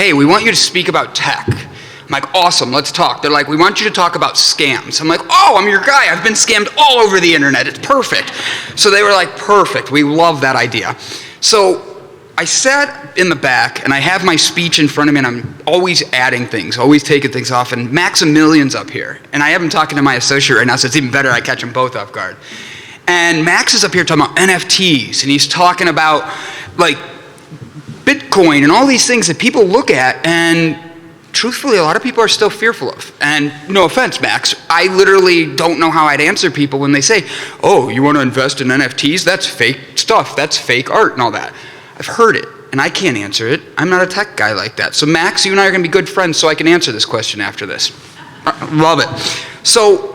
hey, we want you to speak about tech. I'm like, awesome, let's talk. They're like, we want you to talk about scams. I'm like, oh, I'm your guy. I've been scammed all over the internet. It's perfect. So they were like, perfect. We love that idea. So I sat in the back, and I have my speech in front of me, and I'm always adding things, always taking things off, and Maximilian's up here. And I have him talking to my associate right now, so it's even better I catch them both off guard. And Max is up here talking about NFTs, and he's talking about, like, Bitcoin and all these things that people look at, and truthfully, a lot of people are still fearful of. And no offense, Max, I literally don't know how I'd answer people when they say, oh, you want to invest in NFTs? That's fake stuff. That's fake art and all that. I've heard it, and I can't answer it. I'm not a tech guy like that. So Max, you and I are going to be good friends so I can answer this question after this. Love it. So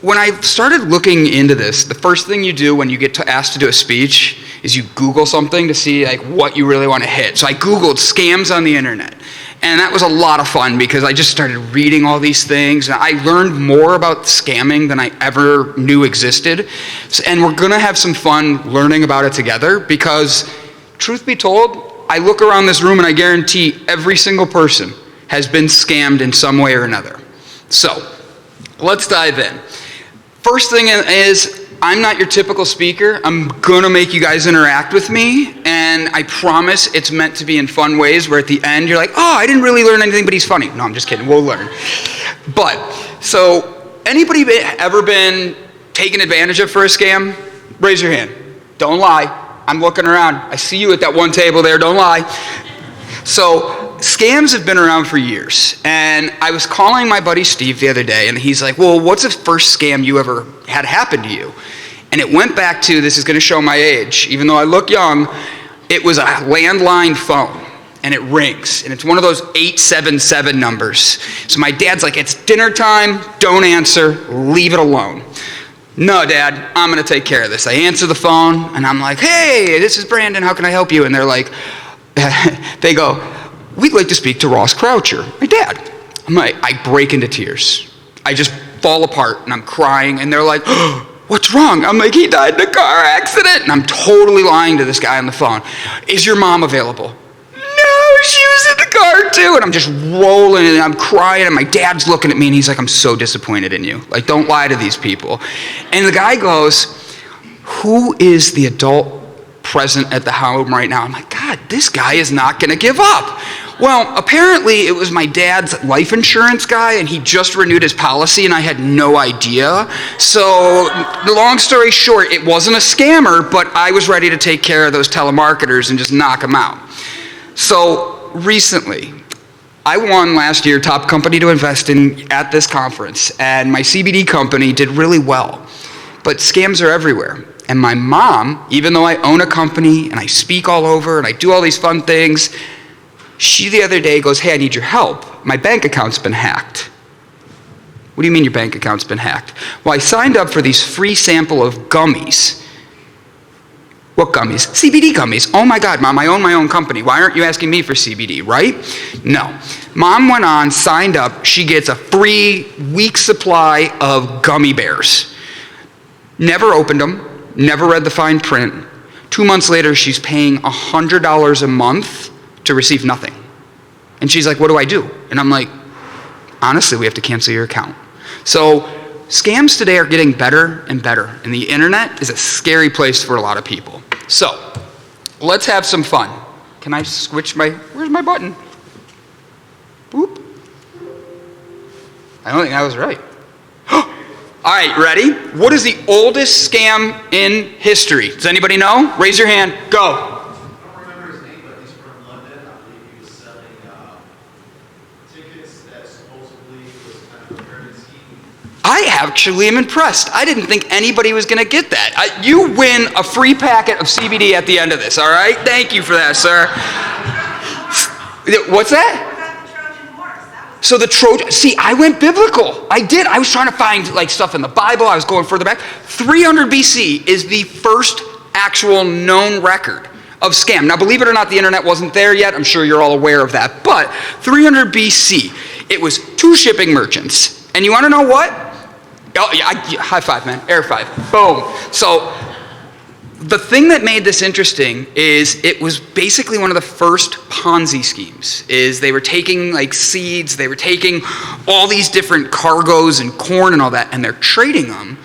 when I started looking into this, the first thing you do when you get asked to do a speech is you Google something to see like what you really want to hit. So I Googled scams on the internet. And that was a lot of fun because I just started reading all these things. And I learned more about scamming than I ever knew existed. And we're going to have some fun learning about it together because, truth be told, I look around this room and I guarantee every single person has been scammed in some way or another. So, let's dive in. First thing is, I'm not your typical speaker. I'm gonna make you guys interact with me, and I promise it's meant to be in fun ways where at the end you're like, oh, I didn't really learn anything, but he's funny. No, I'm just kidding, we'll learn. But, so, anybody ever been taken advantage of for a scam? Raise your hand. Don't lie. I'm looking around. I see you at that one table there, don't lie. So, scams have been around for years. And I was calling my buddy Steve the other day, and he's like, well, what's the first scam you ever had happen to you? And it went back to, this is going to show my age, even though I look young, it was a landline phone. And it rings. And it's one of those 877 numbers. So my dad's like, it's dinner time, don't answer, leave it alone. No, Dad, I'm going to take care of this. I answer the phone, and I'm like, hey, this is Brandon. How can I help you? And they're like, they go, we'd like to speak to Ross Croucher. My dad. I'm like, I break into tears. I just fall apart, and I'm crying, and they're like, oh, what's wrong? I'm like, he died in a car accident. And I'm totally lying to this guy on the phone. Is your mom available? No, she was in the car too. And I'm just rolling and I'm crying and my dad's looking at me and he's like, I'm so disappointed in you. Like, don't lie to these people. And the guy goes, who is the adult present at the home right now? I'm like, God, this guy is not going to give up. Well, apparently it was my dad's life insurance guy and he just renewed his policy and I had no idea. So the long story short, it wasn't a scammer, but I was ready to take care of those telemarketers and just knock them out. So recently, I won last year top company to invest in at this conference, and my CBD company did really well. But scams are everywhere. And my mom, even though I own a company and I speak all over and I do all these fun things, she the other day goes, hey, I need your help. My bank account's been hacked. What do you mean your bank account's been hacked? Well, I signed up for these free sample of gummies. What gummies? CBD gummies. Oh my God, Mom, I own my own company. Why aren't you asking me for CBD, right? No. Mom went on, signed up. She gets a free week supply of gummy bears. Never opened them, never read the fine print. 2 months later, she's paying $100 a month to receive nothing. And she's like, what do I do? And I'm like, honestly, we have to cancel your account. So scams today are getting better and better, and the internet is a scary place for a lot of people. So, let's have some fun. Can I switch where's my button? Boop. I don't think that was right. All right, ready? What is the oldest scam in history? Does anybody know? Raise your hand, go. I actually am impressed. I didn't think anybody was going to get that. You win a free packet of CBD at the end of this, all right? Thank you for that, sir. What's that? So the Trojan, see, I went biblical. I did. I was trying to find like stuff in the Bible. I was going further back. 300 BC is the first actual known record of scam. Now, believe it or not, the internet wasn't there yet. I'm sure you're all aware of that. But 300 BC, it was 2 shipping merchants. And you want to know what? Oh, yeah, high five, man. Air five. Boom. So The thing that made this interesting is it was basically one of the first Ponzi schemes. Is they were taking like seeds, they were taking all these different cargoes and corn and all that, and they're trading them,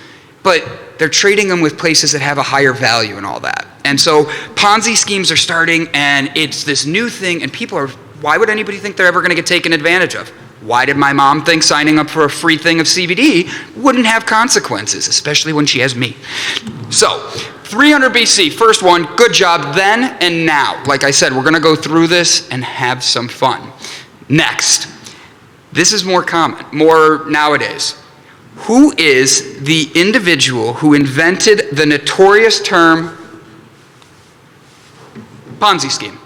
but they're trading them with places that have a higher value and all that. And so Ponzi schemes are starting, and it's this new thing, and people are, why would anybody think they're ever going to get taken advantage of? Why did my mom think signing up for a free thing of CBD wouldn't have consequences, especially when she has me? So, 300 BC, first one, good job then and now. Like I said, we're going to go through this and have some fun. Next, this is more common, more nowadays. Who is the individual who invented the notorious term Ponzi scheme?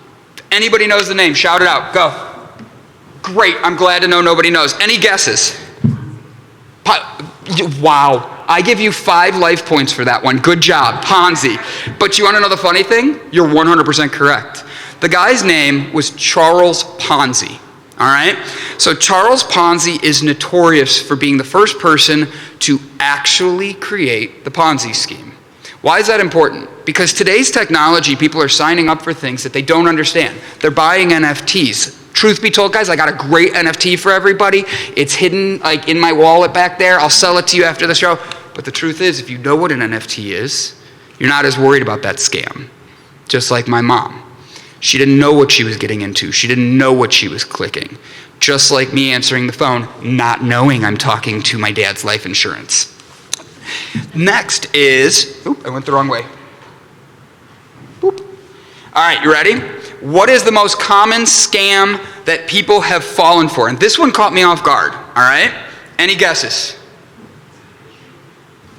Anybody knows the name? Shout it out. Go. Great. I'm glad to know nobody knows. Any guesses? Wow. I give you 5 life points for that one. Good job. Ponzi. But you want to know the funny thing? You're 100% correct. The guy's name was Charles Ponzi. All right? So Charles Ponzi is notorious for being the first person to actually create the Ponzi scheme. Why is that important? Because today's technology, people are signing up for things that they don't understand. They're buying NFTs. Truth be told, guys, I got a great NFT for everybody. It's hidden like in my wallet back there. I'll sell it to you after the show. But the truth is, if you know what an NFT is, you're not as worried about that scam. Just like my mom. She didn't know what she was getting into. She didn't know what she was clicking. Just like me answering the phone, not knowing I'm talking to my dad's life insurance. Next is, I went the wrong way. Boop. All right, you ready? What is the most common scam that people have fallen for? And this one caught me off guard, all right? Any guesses?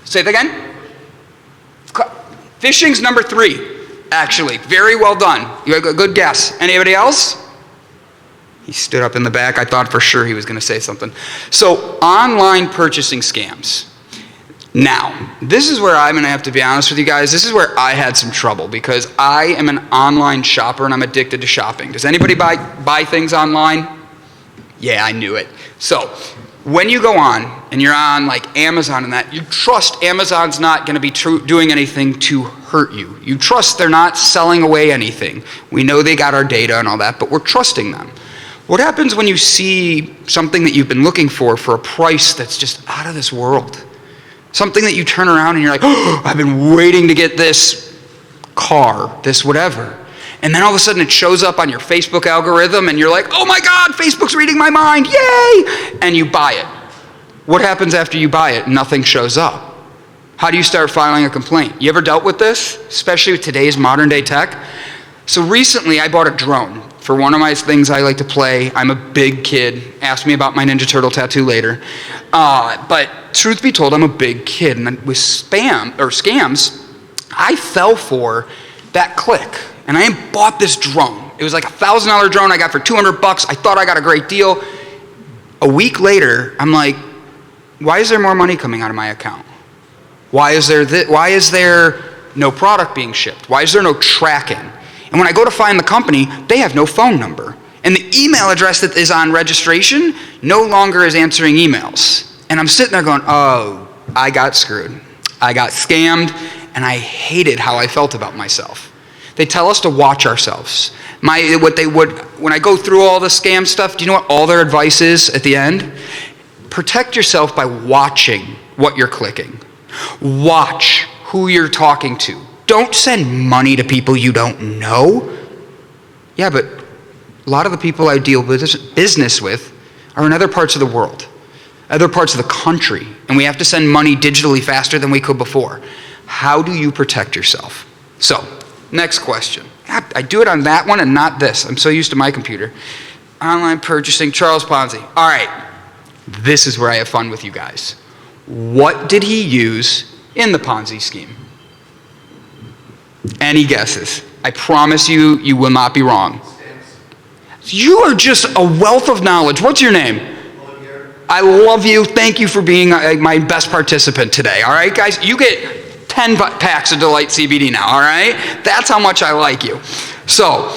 Say that again? Phishing's number 3, actually. Very well done. You have a good guess. Anybody else? He stood up in the back. I thought for sure he was going to say something. So, online purchasing scams. Now, this is where I'm going to have to be honest with you guys. This is where I had some trouble because I am an online shopper and I'm addicted to shopping. Does anybody buy things online? Yeah, I knew it. So, when you go on and you're on like Amazon and that, you trust Amazon's not going to be doing anything to hurt you. You trust they're not selling away anything. We know they got our data and all that, but we're trusting them. What happens when you see something that you've been looking for a price that's just out of this world? Something that you turn around and you're like, oh, I've been waiting to get this car, this whatever. And then all of a sudden it shows up on your Facebook algorithm and you're like, oh my God, Facebook's reading my mind, yay! And you buy it. What happens after you buy it? Nothing shows up. How do you start filing a complaint? You ever dealt with this? Especially with today's modern day tech? So recently I bought a drone for one of my things I like to play. I'm a big kid. Ask me about my Ninja Turtle tattoo later. But truth be told, I'm a big kid. And with scams, I fell for that click. And I bought this drone. It was like a $1,000 drone I got for $200. I thought I got a great deal. A week later, I'm like, why is there more money coming out of my account? Why is there no product being shipped? Why is there no tracking? And when I go to find the company, they have no phone number. And the email address that is on registration no longer is answering emails. And I'm sitting there going, oh, I got screwed. I got scammed, and I hated how I felt about myself. They tell us to watch ourselves. When I go through all the scam stuff, do you know what all their advice is at the end? Protect yourself by watching what you're clicking. Watch who you're talking to. Don't send money to people you don't know. Yeah, but a lot of the people I deal business with are in other parts of the world, other parts of the country, and we have to send money digitally faster than we could before. How do you protect yourself? So, next question. I do it on that one and not this. I'm so used to my computer. Online purchasing, Charles Ponzi. All right, this is where I have fun with you guys. What did he use in the Ponzi scheme? Any guesses? I promise you, you will not be wrong. You are just a wealth of knowledge. What's your name? I love you. Thank you for being my best participant today. All right, guys? You get 10 packs of Delight CBD now, all right? That's how much I like you. So,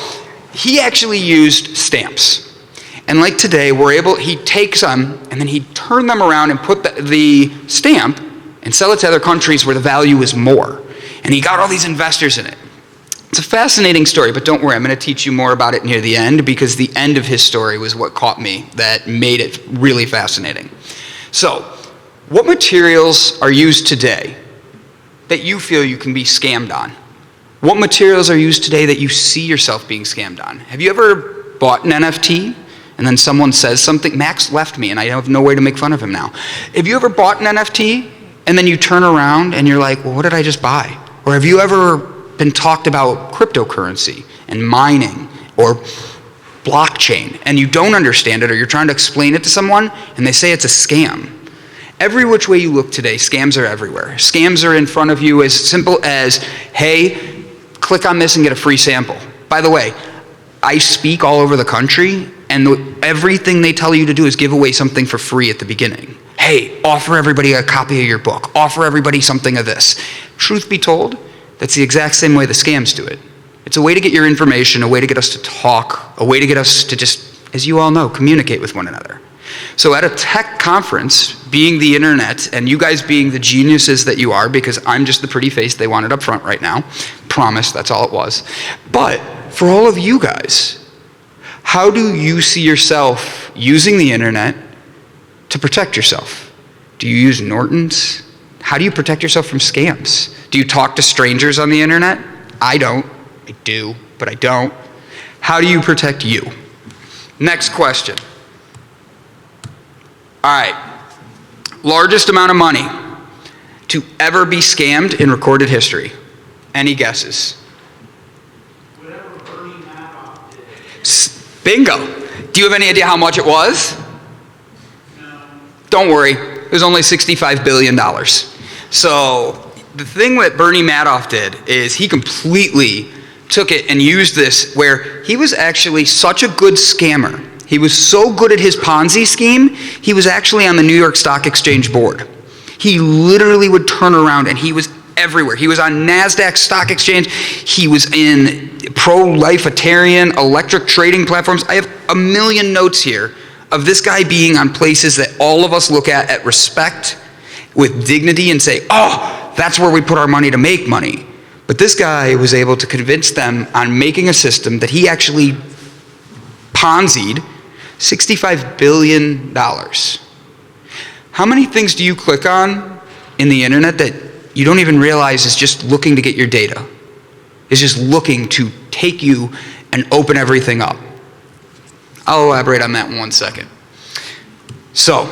he actually used stamps. And like today, he takes them and then he turned them around and put the stamp and sell it to other countries where the value is more. And he got all these investors in it. It's a fascinating story, but don't worry, I'm going to teach you more about it near the end, because the end of his story was what caught me, that made it really fascinating. So, what materials are used today that you feel you can be scammed on? What materials are used today that you see yourself being scammed on? Have you ever bought an NFT and then someone says something? Max left me and I have no way to make fun of him now. Have you ever bought an NFT and then you turn around and you're like, well, what did I just buy? Or have you ever been talked about cryptocurrency and mining or blockchain and you don't understand it, or you're trying to explain it to someone and they say it's a scam? Every which way you look today, scams are everywhere. Scams are in front of you as simple as, hey, click on this and get a free sample. By the way, I speak all over the country, and everything they tell you to do is give away something for free at the beginning. Hey, offer everybody a copy of your book. Offer everybody something of this. Truth be told, that's the exact same way the scams do it. It's a way to get your information, a way to get us to talk, a way to get us to just, as you all know, communicate with one another. So at a tech conference, being the internet, and you guys being the geniuses that you are, because I'm just the pretty face they wanted up front right now, promise, that's all it was. But for all of you guys, how do you see yourself using the internet to protect yourself? Do you use Norton's? How do you protect yourself from scams? Do you talk to strangers on the internet? I don't. I do, but I don't. How do you protect you? Next question. All right. Largest amount of money to ever be scammed in recorded history. Any guesses? Whatever Bernie Madoff did. Bingo. Do you have any idea how much it was? No. Don't worry. It was only $65 billion. So the thing that Bernie Madoff did is he completely took it and used this, where he was actually such a good scammer. He was so good at his Ponzi scheme, he was actually on the New York Stock Exchange board. He literally would turn around and he was everywhere. He was on NASDAQ Stock Exchange. He was in pro-lifetarian electric trading platforms. I have a million notes here of this guy being on places that all of us look at respect, with dignity, and say, oh, that's where we put our money to make money. But this guy was able to convince them on making a system that he actually Ponzi'd $65 billion. How many things do you click on in the internet that you don't even realize is just looking to get your data? Is just looking to take you and open everything up? I'll elaborate on that in 1 second. So,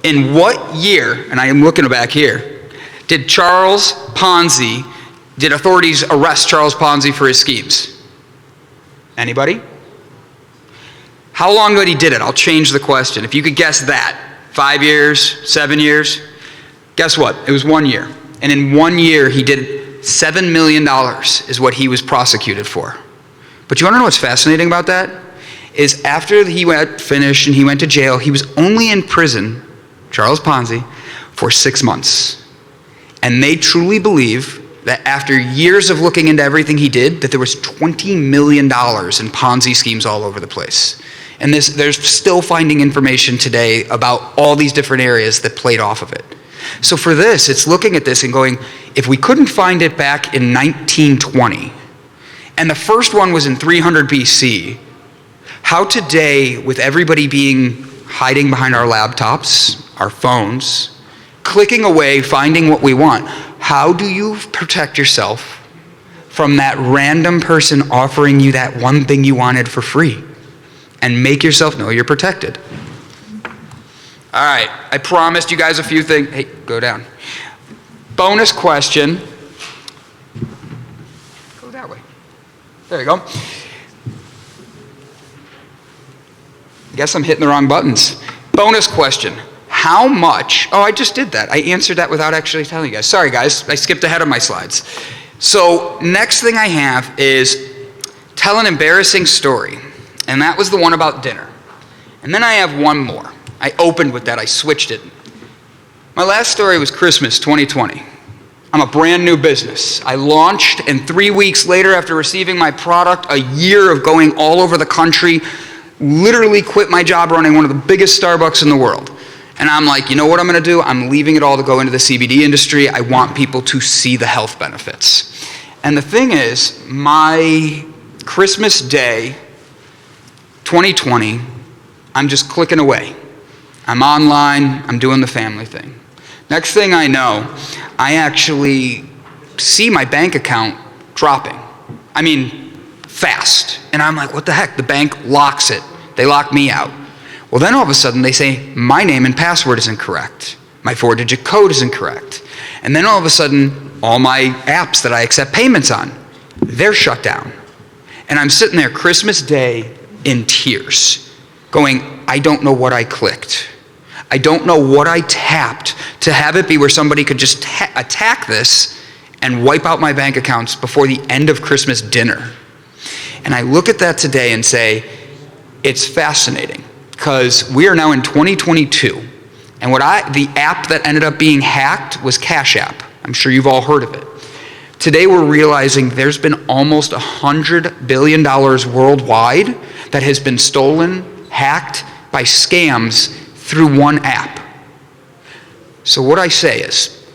in what year, and I am looking back here, did authorities arrest Charles Ponzi for his schemes? Anybody? How long ago he did it? I'll change the question. If you could guess that, 5 years, 7 years, guess what? It was 1 year. And in 1 year, he did $7 million is what he was prosecuted for. But you want to know what's fascinating about that? Is after he finished and he went to jail, he was only in prison, Charles Ponzi, for 6 months. And they truly believe that after years of looking into everything he did, that there was $20 million in Ponzi schemes all over the place. And they're still finding information today about all these different areas that played off of it. So for this, it's looking at this and going, if we couldn't find it back in 1920, and the first one was in 300 BC, how today, with everybody hiding behind our laptops, our phones, clicking away, finding what we want, how do you protect yourself from that random person offering you that one thing you wanted for free? And make yourself know you're protected. All right, I promised you guys a few things. Hey, go down. Bonus question. Go that way. There you go. I guess I'm hitting the wrong buttons. Bonus question. How much, I just did that. I answered that without actually telling you guys. Sorry guys, I skipped ahead of my slides. So next thing I have is tell an embarrassing story. And that was the one about dinner. And then I have one more. I opened with that, I switched it. My last story was Christmas 2020. I'm a brand new business. I launched, and 3 weeks later, after receiving my product, a year of going all over the country, literally quit my job running one of the biggest Starbucks in the world. And I'm like, you know what I'm going to do? I'm leaving it all to go into the CBD industry. I want people to see the health benefits. And the thing is, my Christmas Day 2020, I'm just clicking away. I'm online, I'm doing the family thing. Next thing I know, I actually see my bank account dropping. I mean, fast. And I'm like, what the heck? The bank locks it. They lock me out. Well, then all of a sudden they say, my name and password is incorrect. My 4-digit code is incorrect. And then all of a sudden, all my apps that I accept payments on, they're shut down. And I'm sitting there Christmas Day in tears, going, I don't know what I clicked. I don't know what I tapped to have it be where somebody could just attack this and wipe out my bank accounts before the end of Christmas dinner. And I look at that today and say, it's fascinating, because we are now in 2022, and the app that ended up being hacked was Cash App. I'm sure you've all heard of it. Today we're realizing there's been almost $100 billion worldwide that has been stolen, hacked by scams through one app. So what I say is,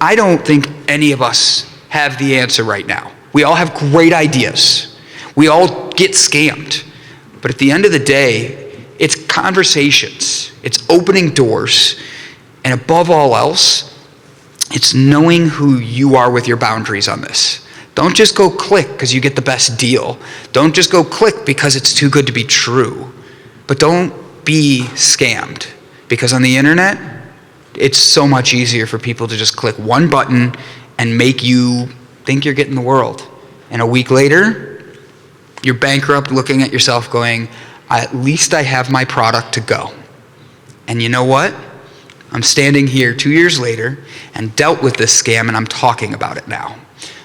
I don't think any of us have the answer right now. We all have great ideas. We all get scammed. But at the end of the day, it's conversations, it's opening doors, and above all else, it's knowing who you are with your boundaries on this. Don't just go click because you get the best deal. Don't just go click because it's too good to be true. But don't be scammed, because on the internet, it's so much easier for people to just click one button and make you think you're getting the world. And a week later, you're bankrupt, looking at yourself going, at least I have my product to go. And you know what? I'm standing here 2 years later and dealt with this scam, and I'm talking about it now.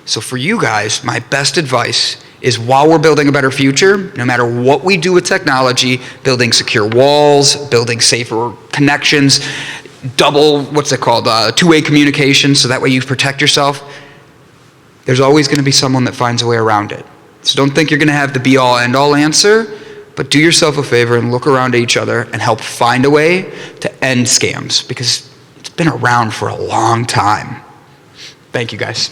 So for you guys, my best advice is, while we're building a better future, no matter what we do with technology, building secure walls, building safer connections, two-way communication, so that way you protect yourself, there's always going to be someone that finds a way around it. So don't think you're going to have the be-all, end-all answer, but do yourself a favor and look around at each other and help find a way to end scams, because it's been around for a long time. Thank you, guys.